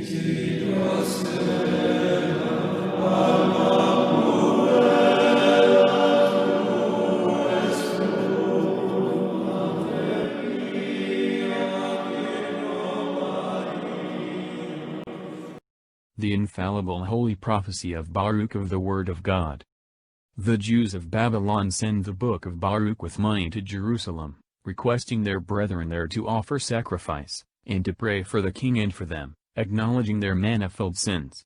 The infallible holy prophecy of Baruch of the Word of God. The Jews of Babylon send the Book of Baruch with money to Jerusalem, requesting their brethren there to offer sacrifice, and to pray for the king and for them, acknowledging their manifold sins.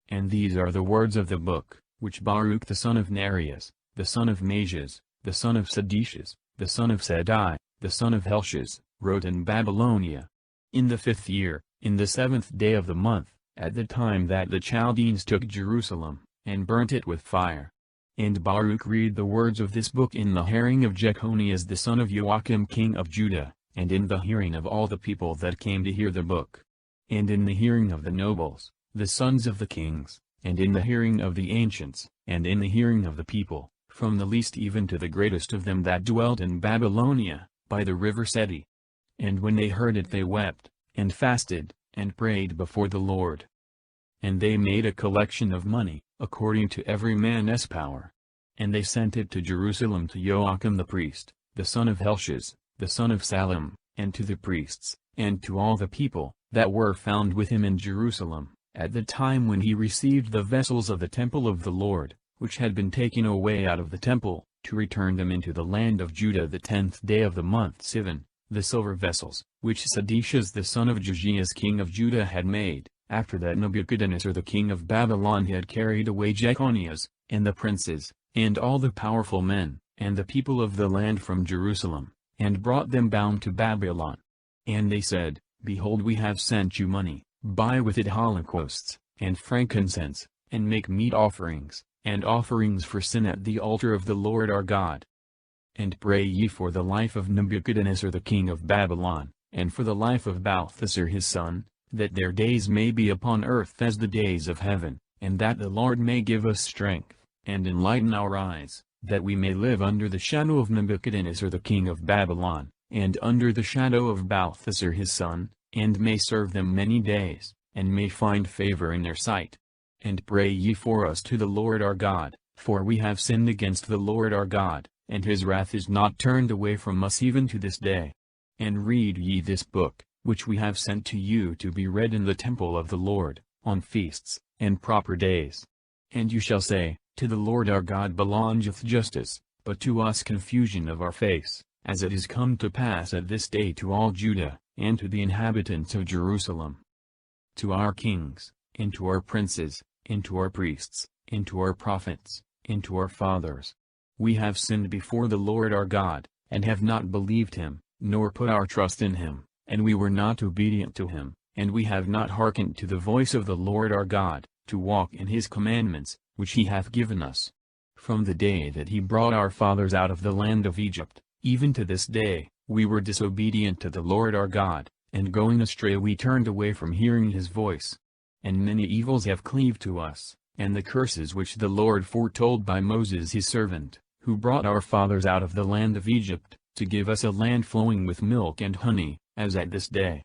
And these are the words of the book, which Baruch the son of Neriah, the son of Majas, the son of Sedecius, the son of Sadai, the son of Helshaz, wrote in Babylonia. In the 5th year, in the 7th day of the month, at the time that the Chaldeans took Jerusalem, and burnt it with fire. And Baruch read the words of this book in the hearing of Jeconias the son of Joachim king of Judah, and in the hearing of all the people that came to hear the book. And in the hearing of the nobles, the sons of the kings, and in the hearing of the ancients, and in the hearing of the people, from the least even to the greatest of them that dwelt in Babylonia, by the river Seti. And when they heard it they wept, and fasted, and prayed before the Lord. And they made a collection of money, according to every man's power. And they sent it to Jerusalem to Joachim the priest, the son of Helshaz, the son of Salem, and to the priests, and to all the people, that were found with him in Jerusalem, at the time when he received the vessels of the temple of the Lord, which had been taken away out of the temple, to return them into the land of Judah the 10th day of the month Sivan, the silver vessels, which Sedecius the son of Josias king of Judah had made, after that Nebuchadnezzar the king of Babylon had carried away Jeconias, and the princes, and all the powerful men, and the people of the land from Jerusalem, and brought them bound to Babylon. And they said, Behold, we have sent you money, buy with it holocausts, and frankincense, and make meat offerings, and offerings for sin at the altar of the Lord our God. And pray ye for the life of Nebuchadnezzar the king of Babylon, and for the life of Balthasar his son, that their days may be upon earth as the days of heaven, and that the Lord may give us strength, and enlighten our eyes, that we may live under the shadow of Nebuchadnezzar the king of Babylon, and under the shadow of Balthasar his son, and may serve them many days, and may find favor in their sight. And pray ye for us to the Lord our God, for we have sinned against the Lord our God, and his wrath is not turned away from us even to this day. And read ye this book, which we have sent to you to be read in the temple of the Lord, on feasts, and proper days. And you shall say, To the Lord our God belongeth justice, but to us confusion of our face, as it is come to pass at this day to all Judah, and to the inhabitants of Jerusalem. To our kings, and to our princes, and to our priests, and to our prophets, and to our fathers. We have sinned before the Lord our God, and have not believed him, nor put our trust in him, and we were not obedient to him, and we have not hearkened to the voice of the Lord our God, to walk in his commandments, which he hath given us. From the day that he brought our fathers out of the land of Egypt, even to this day, we were disobedient to the Lord our God, and going astray we turned away from hearing his voice. And many evils have cleaved to us, and the curses which the Lord foretold by Moses his servant, who brought our fathers out of the land of Egypt, to give us a land flowing with milk and honey, as at this day.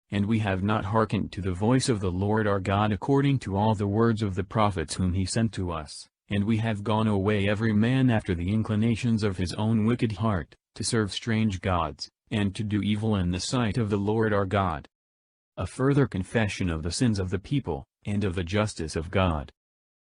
And we have not hearkened to the voice of the Lord our God according to all the words of the prophets whom he sent to us, and we have gone away every man after the inclinations of his own wicked heart, to serve strange gods, and to do evil in the sight of the Lord our God. A further confession of the sins of the people, and of the justice of God.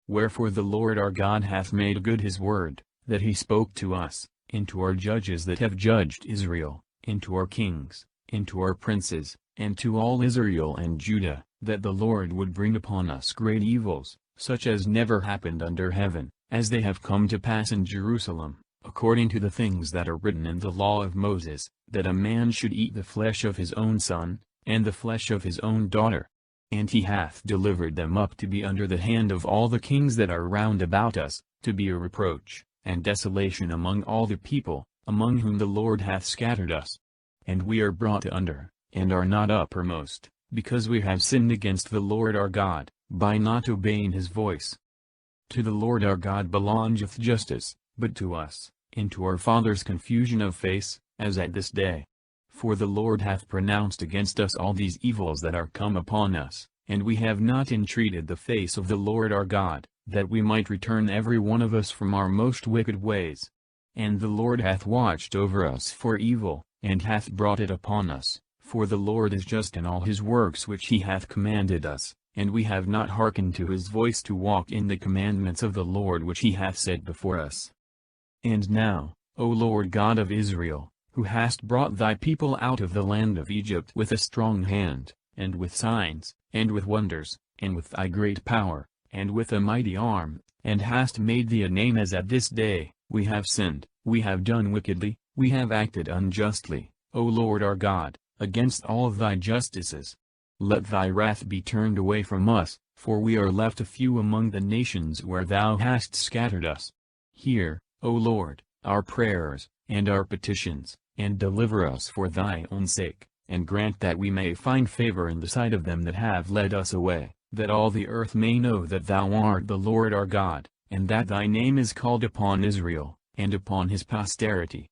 Wherefore the Lord our God hath made good his word, that he spoke to us, and to our judges that have judged Israel, and to our kings, and to our princes, and to all Israel and Judah, that the Lord would bring upon us great evils, such as never happened under heaven, as they have come to pass in Jerusalem, according to the things that are written in the law of Moses, that a man should eat the flesh of his own son, and the flesh of his own daughter. And he hath delivered them up to be under the hand of all the kings that are round about us, to be a reproach, and desolation among all the people, among whom the Lord hath scattered us. And we are brought under, and are not uppermost, because we have sinned against the Lord our God, by not obeying his voice. To the Lord our God belongeth justice, but to us, and to our fathers confusion of face, as at this day. For the Lord hath pronounced against us all these evils that are come upon us, and we have not entreated the face of the Lord our God, that we might return every one of us from our most wicked ways. And the Lord hath watched over us for evil, and hath brought it upon us, for the Lord is just in all his works which he hath commanded us, and we have not hearkened to his voice to walk in the commandments of the Lord which he hath set before us. And now, O Lord God of Israel, who hast brought thy people out of the land of Egypt with a strong hand, and with signs, and with wonders, and with thy great power, and with a mighty arm, and hast made thee a name as at this day, we have sinned, we have done wickedly, we have acted unjustly, O Lord our God, against all of thy justices. Let thy wrath be turned away from us, for we are left a few among the nations where thou hast scattered us. Hear, O Lord, our prayers, and our petitions, and deliver us for thy own sake, and grant that we may find favor in the sight of them that have led us away, that all the earth may know that thou art the Lord our God, and that thy name is called upon Israel, and upon his posterity.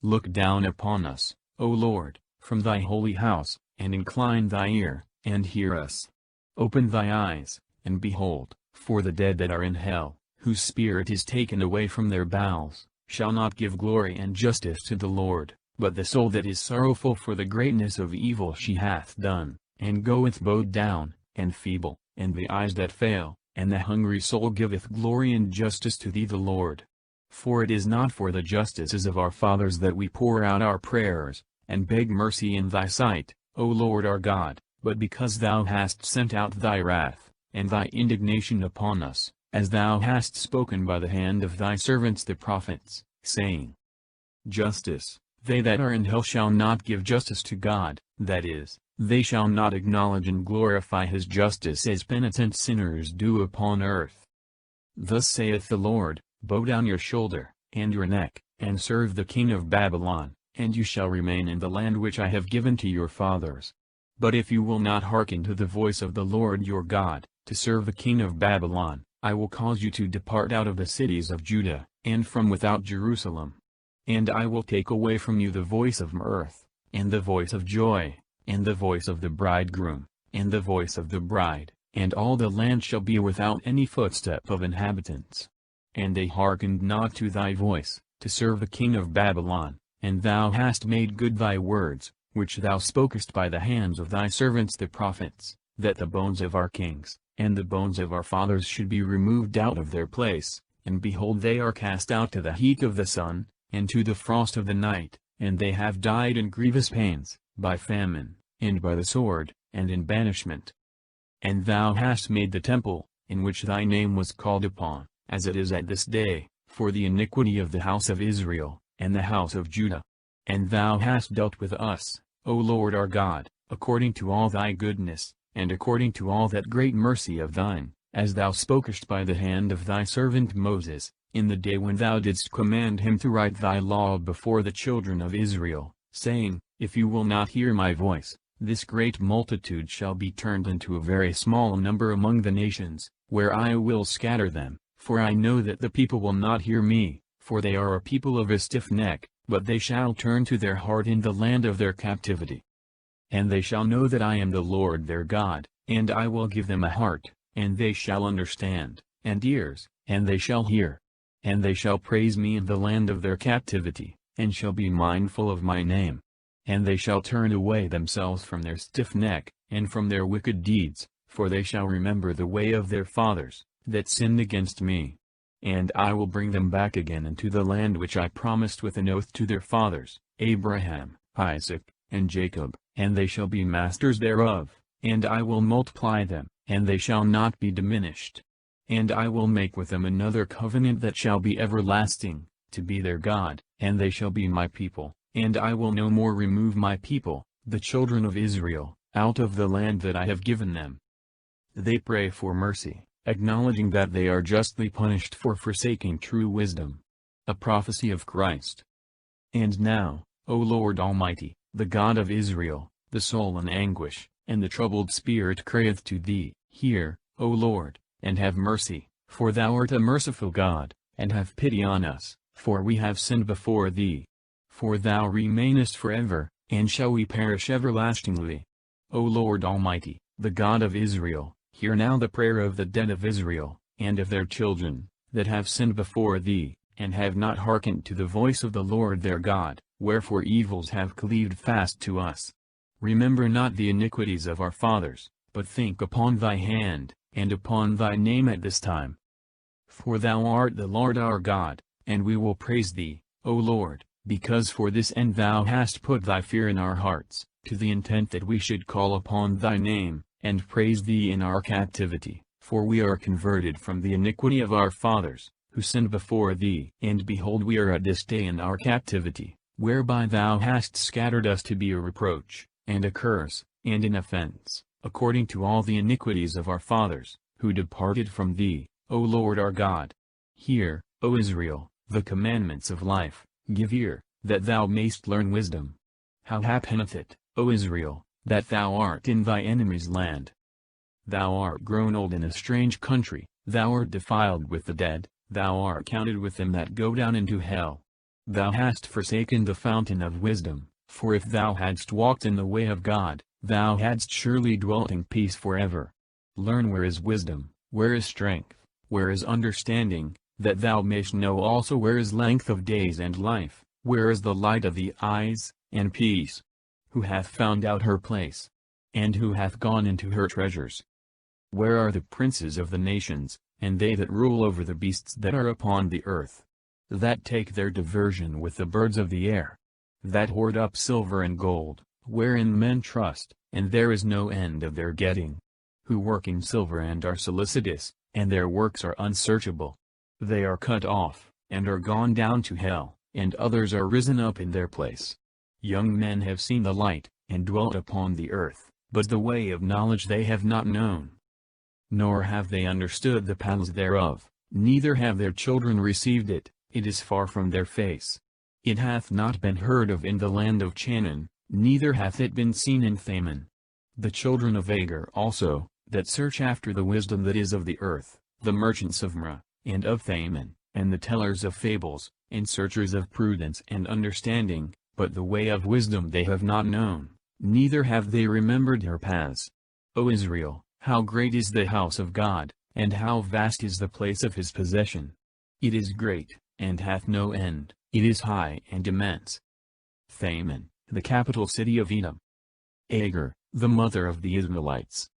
Look down upon us, O Lord, from thy holy house, and incline thy ear, and hear us. Open thy eyes, and behold, for the dead that are in hell, whose spirit is taken away from their bowels, shall not give glory and justice to the Lord, but the soul that is sorrowful for the greatness of evil she hath done, and goeth bowed down, and feeble, and the eyes that fail, and the hungry soul giveth glory and justice to thee the Lord. For it is not for the justices of our fathers that we pour out our prayers, and beg mercy in thy sight, O Lord our God, but because thou hast sent out thy wrath, and thy indignation upon us, as thou hast spoken by the hand of thy servants the prophets, saying, Justice, they that are in hell shall not give justice to God, that is, they shall not acknowledge and glorify his justice as penitent sinners do upon earth. Thus saith the Lord, bow down your shoulder, and your neck, and serve the king of Babylon, and you shall remain in the land which I have given to your fathers. But if you will not hearken to the voice of the Lord your God, to serve the king of Babylon, I will cause you to depart out of the cities of Judah, and from without Jerusalem. And I will take away from you the voice of mirth, and the voice of joy, and the voice of the bridegroom, and the voice of the bride, and all the land shall be without any footstep of inhabitants. And they hearkened not to thy voice, to serve the king of Babylon, and thou hast made good thy words, which thou spokest by the hands of thy servants the prophets, that the bones of our kings, and the bones of our fathers should be removed out of their place, and behold they are cast out to the heat of the sun, and to the frost of the night, and they have died in grievous pains, by famine, and by the sword, and in banishment. And thou hast made the temple, in which thy name was called upon, as it is at this day, for the iniquity of the house of Israel, and the house of Judah. And thou hast dealt with us, O Lord our God, according to all thy goodness, and according to all that great mercy of thine, as thou spokest by the hand of thy servant Moses, in the day when thou didst command him to write thy law before the children of Israel, saying, If you will not hear my voice, this great multitude shall be turned into a very small number among the nations, where I will scatter them, for I know that the people will not hear me, for they are a people of a stiff neck, but they shall turn to their heart in the land of their captivity. And they shall know that I am the Lord their God, and I will give them a heart, and they shall understand, and ears, and they shall hear. And they shall praise me in the land of their captivity, and shall be mindful of my name. And they shall turn away themselves from their stiff neck, and from their wicked deeds, for they shall remember the way of their fathers, that sinned against me. And I will bring them back again into the land which I promised with an oath to their fathers, Abraham, Isaac, and Jacob, and they shall be masters thereof, and I will multiply them, and they shall not be diminished. And I will make with them another covenant that shall be everlasting, to be their God, and they shall be my people, and I will no more remove my people, the children of Israel, out of the land that I have given them. They pray for mercy, acknowledging that they are justly punished for forsaking true wisdom. A prophecy of Christ. And now, O Lord Almighty, the God of Israel, the soul in anguish, and the troubled spirit crieth to thee, hear, O Lord, and have mercy, for thou art a merciful God, and have pity on us, for we have sinned before thee. For thou remainest forever, and shall we perish everlastingly. O Lord Almighty, The God of Israel, hear now the prayer of the dead of Israel, and of their children, that have sinned before thee, and have not hearkened to the voice of the Lord their God, wherefore evils have cleaved fast to us. Remember not the iniquities of our fathers, but think upon thy hand, and upon thy name at this time. For thou art the Lord our God, and we will praise thee, O Lord, because for this end thou hast put thy fear in our hearts, to the intent that we should call upon thy name, and praise thee in our captivity, for we are converted from the iniquity of our fathers, who sinned before thee. And behold, we are at this day in our captivity, whereby thou hast scattered us to be a reproach, and a curse, and an offense, according to all the iniquities of our fathers, who departed from thee, O Lord our God. Hear, O Israel, the commandments of life, give ear, that thou mayst learn wisdom. How happeneth it, O Israel, that thou art in thy enemy's land? Thou art grown old in a strange country, thou art defiled with the dead, thou art counted with them that go down into hell. Thou hast forsaken the fountain of wisdom, for if thou hadst walked in the way of God, thou hadst surely dwelt in peace forever. Learn where is wisdom, where is strength, where is understanding, that thou mayst know also where is length of days and life, where is the light of the eyes, and peace. Who hath found out her place? And who hath gone into her treasures? Where are the princes of the nations, and they that rule over the beasts that are upon the earth? That take their diversion with the birds of the air? That hoard up silver and gold, wherein men trust, and there is no end of their getting? Who work in silver and are solicitous, and their works are unsearchable? They are cut off, and are gone down to hell, and others are risen up in their place. Young men have seen the light, and dwelt upon the earth, but the way of knowledge they have not known. Nor have they understood the paths thereof, neither have their children received it, it is far from their face. It hath not been heard of in the land of Chanaan, neither hath it been seen in Thaman. The children of Agar also, that search after the wisdom that is of the earth, the merchants of Mra, and of Thaman, and the tellers of fables, and searchers of prudence and understanding, but the way of wisdom they have not known, neither have they remembered her paths. O Israel, how great is the house of God, and how vast is the place of his possession! It is great, and hath no end, it is high and immense. Thaman, the capital city of Edom. Agar, the mother of the Israelites.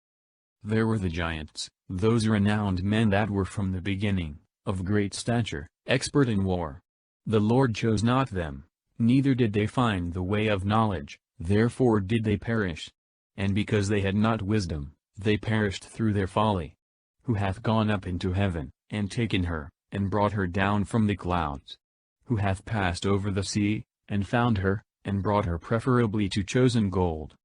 There were the giants, those renowned men that were from the beginning, of great stature, expert in war. The Lord chose not them, neither did they find the way of knowledge, therefore did they perish. And because they had not wisdom, they perished through their folly. Who hath gone up into heaven, and taken her, and brought her down from the clouds? Who hath passed over the sea, and found her, and brought her preferably to chosen gold?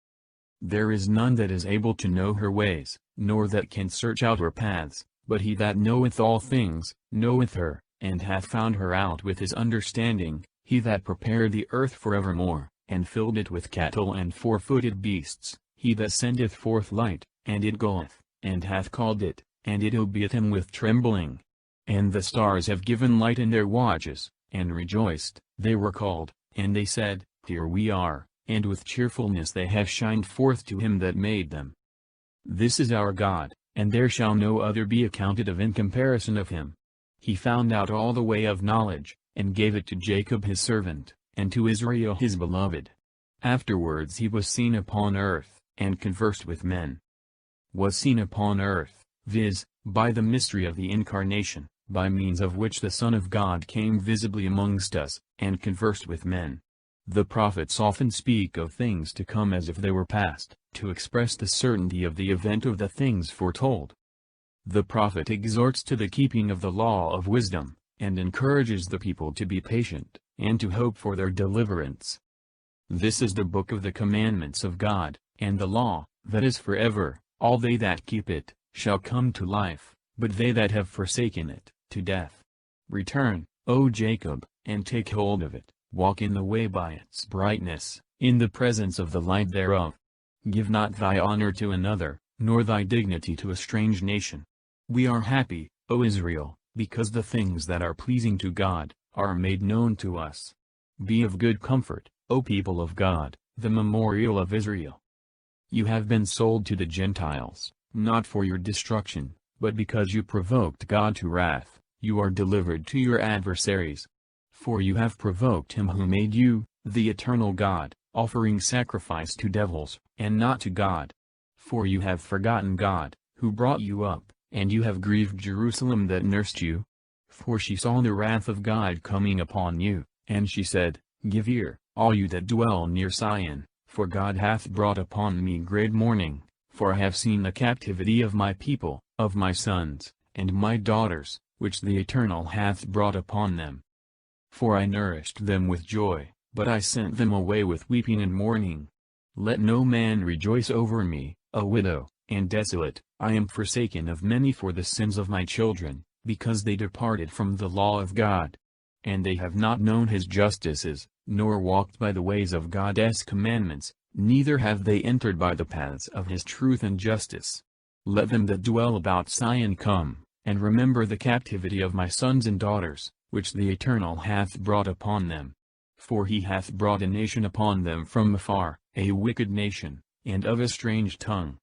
There is none that is able to know her ways, nor that can search out her paths, but he that knoweth all things, knoweth her, and hath found her out with his understanding, he that prepared the earth forevermore, and filled it with cattle and four-footed beasts, he that sendeth forth light, and it goeth, and hath called it, and it obeyeth him with trembling. And the stars have given light in their watches, and rejoiced, they were called, and they said, Here we are, and with cheerfulness they have shined forth to him that made them. This is our God, and there shall no other be accounted of in comparison of him. He found out all the way of knowledge, and gave it to Jacob his servant, and to Israel his beloved. Afterwards he was seen upon earth, and conversed with men. Was seen upon earth, viz., by the mystery of the Incarnation, by means of which the Son of God came visibly amongst us, and conversed with men. The prophets often speak of things to come as if they were past, to express the certainty of the event of the things foretold. The prophet exhorts to the keeping of the law of wisdom, and encourages the people to be patient, and to hope for their deliverance. This is the book of the commandments of God, and the law, that is forever. All they that keep it, shall come to life, but they that have forsaken it, to death. Return, O Jacob, and take hold of it, walk in the way by its brightness, in the presence of the light thereof. Give not thy honor to another, nor thy dignity to a strange nation. We are happy, O Israel, because the things that are pleasing to God, are made known to us. Be of good comfort, O people of God, the memorial of Israel. you have been sold to the Gentiles, not for your destruction, but because you provoked God to wrath, you are delivered to your adversaries. For you have provoked him who made you, the eternal God, offering sacrifice to devils, and not to God. For you have forgotten God, who brought you up, and you have grieved Jerusalem that nursed you. For she saw the wrath of God coming upon you, and she said, Give ear, all you that dwell near Sion, for God hath brought upon me great mourning, for I have seen the captivity of my people, of my sons, and my daughters, which the Eternal hath brought upon them. For I nourished them with joy, but I sent them away with weeping and mourning. Let no man rejoice over me, a widow, and desolate, I am forsaken of many for the sins of my children, because they departed from the law of God. And they have not known his justices, nor walked by the ways of God's commandments, neither have they entered by the paths of his truth and justice. Let them that dwell about Sion come, and remember the captivity of my sons and daughters, which the Eternal hath brought upon them. For he hath brought a nation upon them from afar, a wicked nation, and of a strange tongue,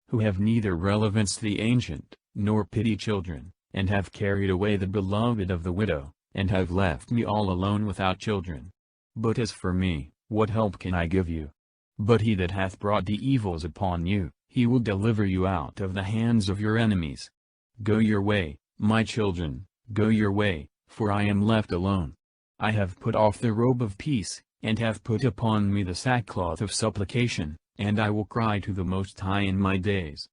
who have neither relevance the ancient, nor pity children, and have carried away the beloved of the widow, and have left me all alone without children. But as for me, what help can I give you? But he that hath brought the evils upon you, he will deliver you out of the hands of your enemies. Go your way, my children, go your way, for I am left alone. I have put off the robe of peace, and have put upon me the sackcloth of supplication, and I will cry to the Most High in my days.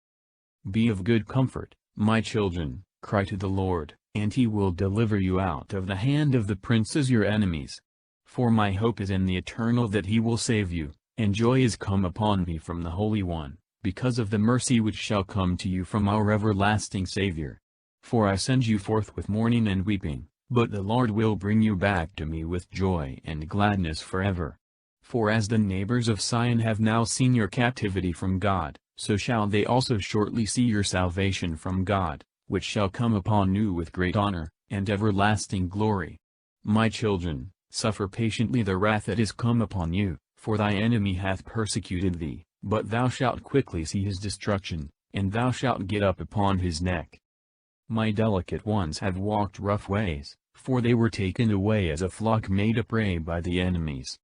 Be of good comfort, my children, cry to the Lord, and he will deliver you out of the hand of the princes your enemies. For my hope is in the Eternal that he will save you, and joy is come upon me from the Holy One, because of the mercy which shall come to you from our everlasting Savior. For I send you forth with mourning and weeping, but the Lord will bring you back to me with joy and gladness forever. For as the neighbors of Sion have now seen your captivity from God, so shall they also shortly see your salvation from God, which shall come upon you with great honor, and everlasting glory. My children, suffer patiently the wrath that is come upon you, for thy enemy hath persecuted thee, but thou shalt quickly see his destruction, and thou shalt get up upon his neck. My delicate ones have walked rough ways, for they were taken away as a flock made a prey by the enemies.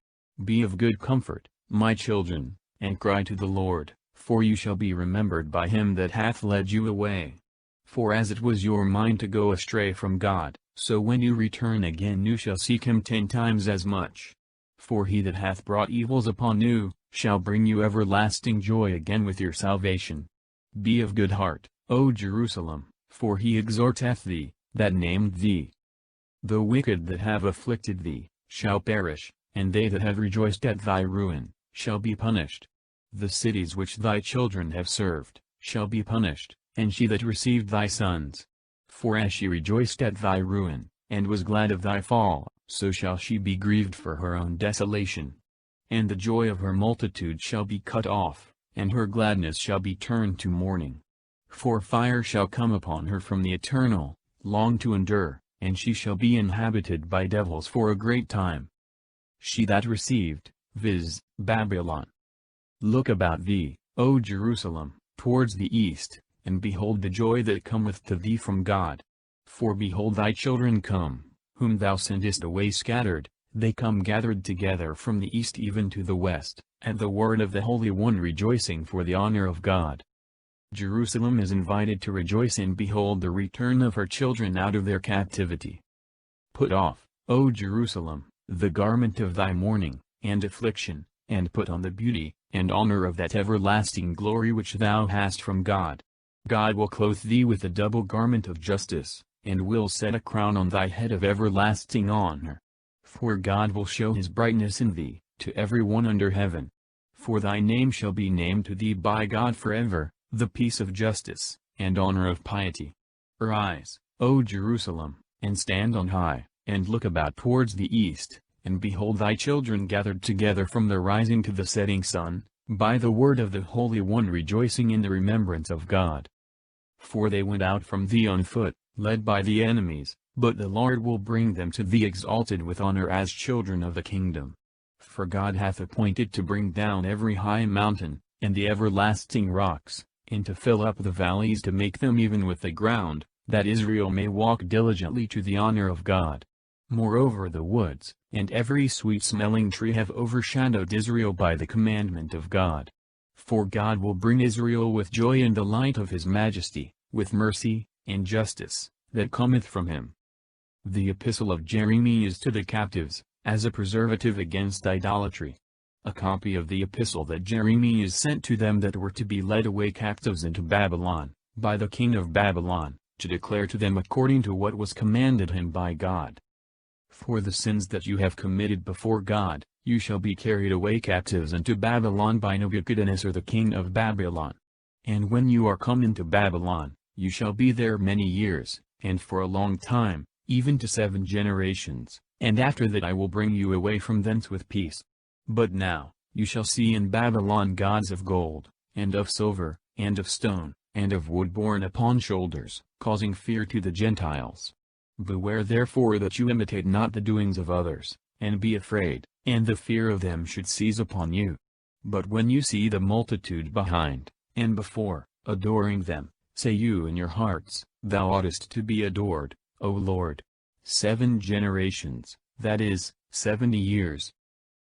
Be of good comfort, my children, and cry to the Lord, for you shall be remembered by him that hath led you away. For as it was your mind to go astray from God, so when you return again you shall seek him 10 times as much. For he that hath brought evils upon you, shall bring you everlasting joy again with your salvation. Be of good heart, O Jerusalem, for he exhorteth thee, that named thee. The wicked that have afflicted thee, shall perish, and they that have rejoiced at thy ruin, shall be punished. The cities which thy children have served, shall be punished, and she that received thy sons. For as she rejoiced at thy ruin, and was glad of thy fall, so shall she be grieved for her own desolation. And the joy of her multitude shall be cut off, and her gladness shall be turned to mourning. For fire shall come upon her from the Eternal, long to endure, and she shall be inhabited by devils for a great time. She that received, viz., Babylon. Look about thee, O Jerusalem, towards the east, and behold the joy that cometh to thee from God. For behold thy children come, whom thou sentest away scattered, they come gathered together from the east even to the west, at the word of the Holy One rejoicing for the honor of God. Jerusalem is invited to rejoice and behold the return of her children out of their captivity. Put off, O Jerusalem, the garment of thy mourning, and affliction, and put on the beauty, and honor of that everlasting glory which thou hast from God. God will clothe thee with a double garment of justice, and will set a crown on thy head of everlasting honor. For God will show his brightness in thee, to every one under heaven. For thy name shall be named to thee by God forever, the peace of justice, and honor of piety. Arise, O Jerusalem, and stand on high, and look about towards the east, and behold thy children gathered together from the rising to the setting sun, by the word of the Holy One rejoicing in the remembrance of God. For they went out from thee on foot, led by the enemies, but the Lord will bring them to thee exalted with honor as children of the kingdom. For God hath appointed to bring down every high mountain, and the everlasting rocks, and to fill up the valleys to make them even with the ground, that Israel may walk diligently to the honor of God. Moreover the woods, and every sweet-smelling tree have overshadowed Israel by the commandment of God. For God will bring Israel with joy in the light of his majesty, with mercy, and justice, that cometh from him. The Epistle of Jeremiah to the captives, as a preservative against idolatry. A copy of the epistle that Jeremiah sent to them that were to be led away captives into Babylon, by the king of Babylon, to declare to them according to what was commanded him by God. For the sins that you have committed before God, you shall be carried away captives into Babylon by Nebuchadnezzar the king of Babylon. And when you are come into Babylon, you shall be there many years, and for a long time, even to 7 generations, and after that I will bring you away from thence with peace. But now, you shall see in Babylon gods of gold, and of silver, and of stone, and of wood borne upon shoulders, causing fear to the Gentiles. Beware therefore that you imitate not the doings of others, and be afraid, and the fear of them should seize upon you. But when you see the multitude behind, and before, adoring them, say you in your hearts, Thou oughtest to be adored, O Lord. 7 generations, that is, 70 years.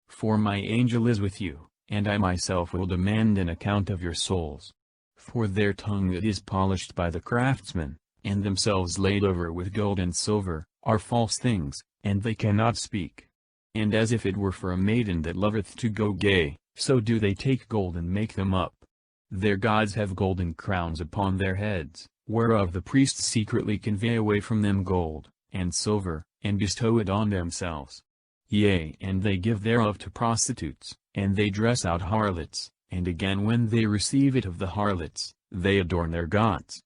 For my angel is with you, and I myself will demand an account of your souls. For their tongue that is polished by the craftsman, and themselves laid over with gold and silver, are false things, and they cannot speak. And as if it were for a maiden that loveth to go gay, so do they take gold and make them up. Their gods have golden crowns upon their heads, whereof the priests secretly convey away from them gold, and silver, and bestow it on themselves. Yea, and they give thereof to prostitutes, and they dress out harlots, and again when they receive it of the harlots, they adorn their gods.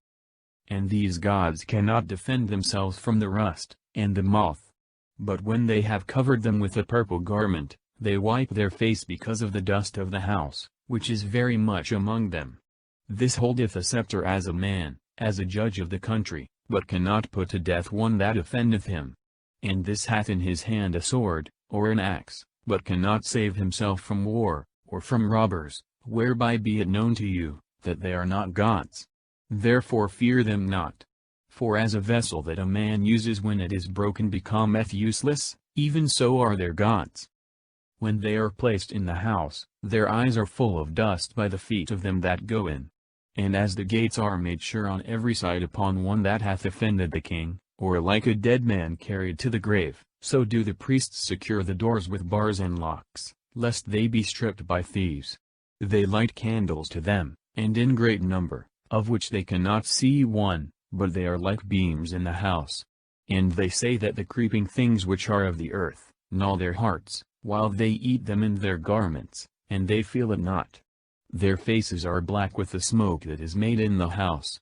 And these gods cannot defend themselves from the rust, and the moth. But when they have covered them with a purple garment, they wipe their face because of the dust of the house, which is very much among them. This holdeth a scepter as a man, as a judge of the country, but cannot put to death one that offendeth him. And this hath in his hand a sword, or an axe, but cannot save himself from war, or from robbers, whereby be it known to you, that they are not gods. Therefore fear them not. For as a vessel that a man uses when it is broken becometh useless, even so are their gods. When they are placed in the house, their eyes are full of dust by the feet of them that go in. And as the gates are made sure on every side upon one that hath offended the king, or like a dead man carried to the grave, so do the priests secure the doors with bars and locks, lest they be stripped by thieves. They light candles to them, and in great number, of which they cannot see one, but they are like beams in the house. And they say that the creeping things which are of the earth, gnaw their hearts, while they eat them in their garments, and they feel it not. Their faces are black with the smoke that is made in the house.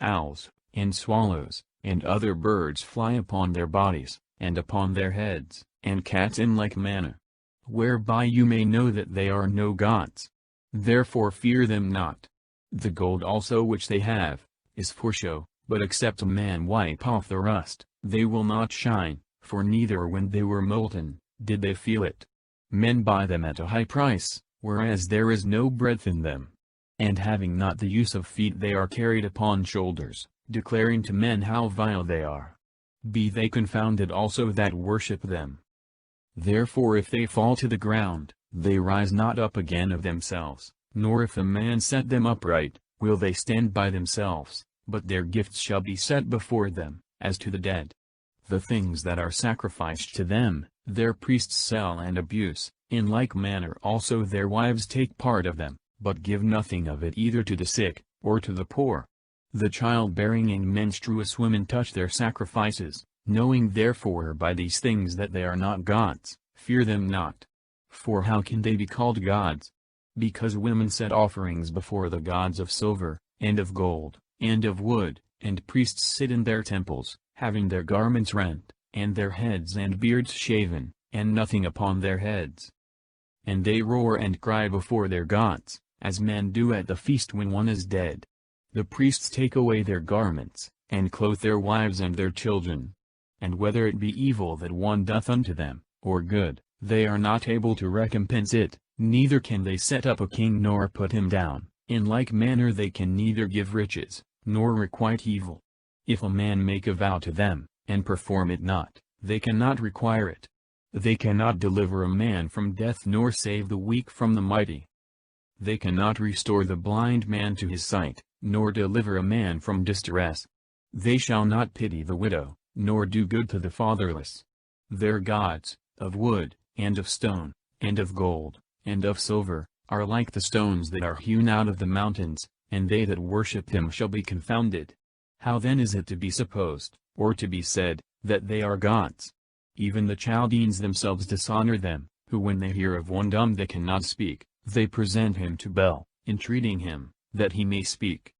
Owls, and swallows, and other birds fly upon their bodies, and upon their heads, and cats in like manner. Whereby you may know that they are no gods. Therefore fear them not. The gold also which they have, is for show, but except a man wipe off the rust, they will not shine, for neither when they were molten, did they feel it. Men buy them at a high price, whereas there is no breadth in them. And having not the use of feet they are carried upon shoulders, declaring to men how vile they are. Be they confounded also that worship them. Therefore if they fall to the ground, they rise not up again of themselves, nor if a man set them upright, will they stand by themselves, but their gifts shall be set before them, as to the dead. The things that are sacrificed to them, their priests sell and abuse, in like manner also their wives take part of them, but give nothing of it either to the sick, or to the poor. The childbearing and menstruous women touch their sacrifices, knowing therefore by these things that they are not gods, fear them not. For how can they be called gods? Because women set offerings before the gods of silver, and of gold, and of wood, and priests sit in their temples, having their garments rent, and their heads and beards shaven, and nothing upon their heads. And they roar and cry before their gods, as men do at the feast when one is dead. The priests take away their garments, and clothe their wives and their children. And whether it be evil that one doth unto them, or good, they are not able to recompense it, neither can they set up a king nor put him down. In like manner they can neither give riches, nor requite evil. If a man make a vow to them, and perform it not, they cannot require it. They cannot deliver a man from death nor save the weak from the mighty. They cannot restore the blind man to his sight, nor deliver a man from distress. They shall not pity the widow, nor do good to the fatherless. Their gods, of wood, and of stone, and of gold, and of silver, are like the stones that are hewn out of the mountains, and they that worship them shall be confounded. How then is it to be supposed, or to be said, that they are gods? Even the Chaldeans themselves dishonor them, who when they hear of one dumb that cannot speak, they present him to Bel, entreating him, that he may speak.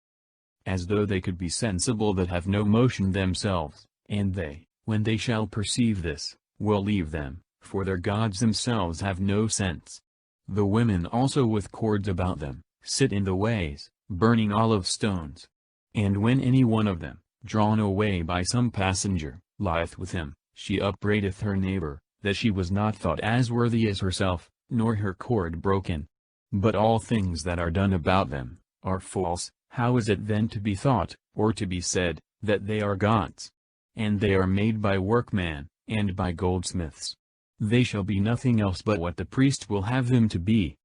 As though they could be sensible that have no motion themselves, and they, when they shall perceive this, will leave them, for their gods themselves have no sense. The women also with cords about them, sit in the ways, burning olive stones. And when any one of them, drawn away by some passenger, lieth with him, she upbraideth her neighbor, that she was not thought as worthy as herself, nor her cord broken. But all things that are done about them, are false. How is it then to be thought, or to be said, that they are gods? And they are made by workmen, and by goldsmiths. They shall be nothing else but what the priest will have them to be.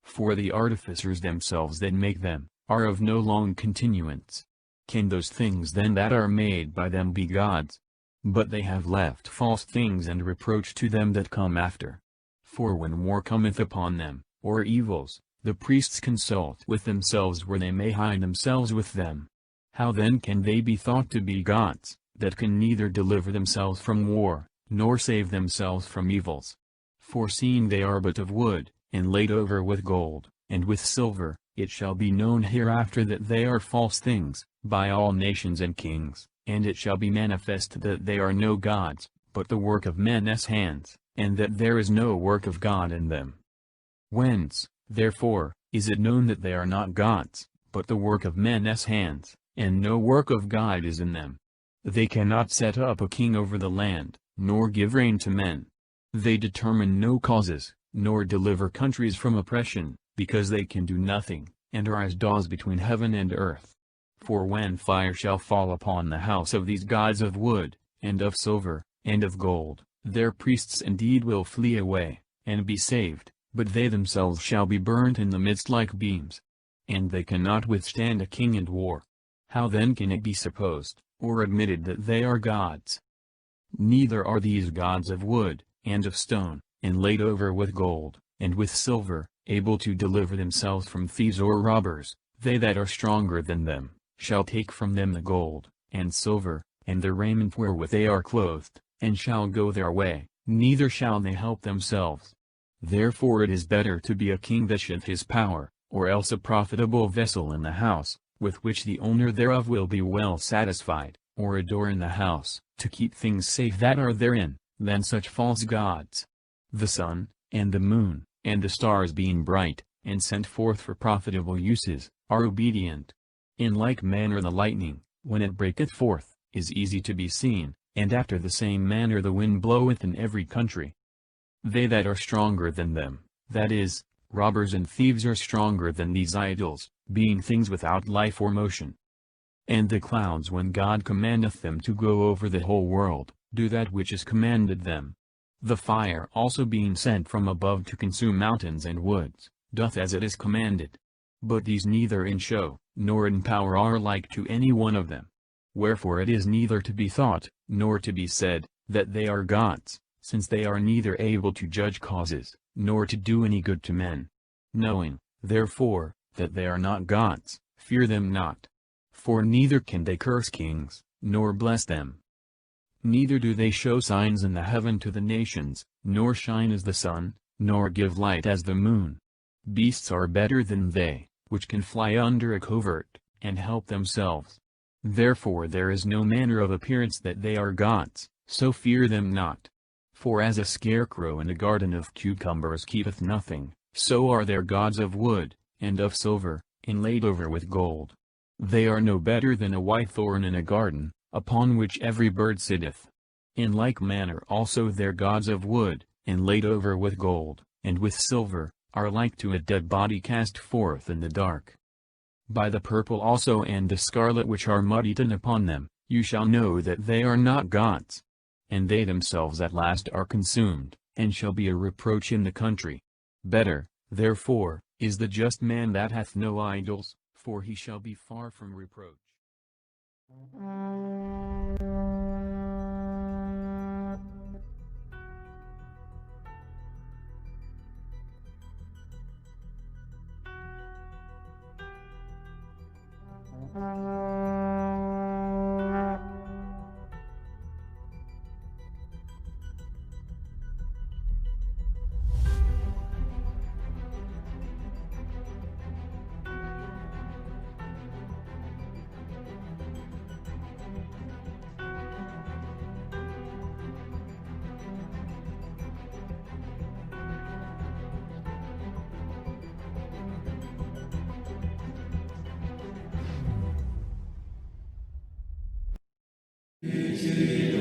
For the artificers themselves that make them, are of no long continuance. Can those things then that are made by them be gods? But they have left false things and reproach to them that come after. For when war cometh upon them, or evils, the priests consult with themselves where they may hide themselves with them. How then can they be thought to be gods, that can neither deliver themselves from war, nor save themselves from evils? For seeing they are but of wood, and laid over with gold, and with silver, it shall be known hereafter that they are false things, by all nations and kings, and it shall be manifest that they are no gods, but the work of men's hands, and that there is no work of God in them. Whence, therefore, is it known that they are not gods, but the work of men's hands, and no work of God is in them? They cannot set up a king over the land, nor give rain to men. They determine no causes, nor deliver countries from oppression, because they can do nothing, and are as daws between heaven and earth. For when fire shall fall upon the house of these gods of wood, and of silver, and of gold, their priests indeed will flee away, and be saved, but they themselves shall be burnt in the midst like beams. And they cannot withstand a king and war. How then can it be supposed, or admitted that they are gods? Neither are these gods of wood, and of stone, and laid over with gold, and with silver, able to deliver themselves from thieves or robbers. They that are stronger than them, shall take from them the gold, and silver, and the raiment wherewith they are clothed, and shall go their way, neither shall they help themselves. Therefore it is better to be a king that showeth his power, or else a profitable vessel in the house, with which the owner thereof will be well satisfied, or a door in the house, to keep things safe that are therein, than such false gods. The sun, and the moon, and the stars being bright, and sent forth for profitable uses, are obedient. In like manner the lightning, when it breaketh forth, is easy to be seen, and after the same manner the wind bloweth in every country. They that are stronger than them, that is, robbers and thieves, are stronger than these idols, being things without life or motion. And the clouds, when God commandeth them to go over the whole world, do that which is commanded them. The fire also being sent from above to consume mountains and woods, doth as it is commanded. But these neither in show, nor in power are like to any one of them. Wherefore it is neither to be thought, nor to be said, that they are gods, since they are neither able to judge causes, nor to do any good to men. Knowing, therefore, that they are not gods, fear them not. For neither can they curse kings, nor bless them. Neither do they show signs in the heaven to the nations, nor shine as the sun, nor give light as the moon. Beasts are better than they, which can fly under a covert, and help themselves. Therefore there is no manner of appearance that they are gods, so fear them not. For as a scarecrow in a garden of cucumbers keepeth nothing, so are their gods of wood, and of silver, inlaid over with gold. They are no better than a white thorn in a garden, upon which every bird sitteth. In like manner also their gods of wood, inlaid over with gold, and with silver, are like to a dead body cast forth in the dark. By the purple also and the scarlet which are mud-eaten upon them, you shall know that they are not gods. And they themselves at last are consumed, and shall be a reproach in the country. Better, therefore, is the just man that hath no idols, for he shall be far from reproach. It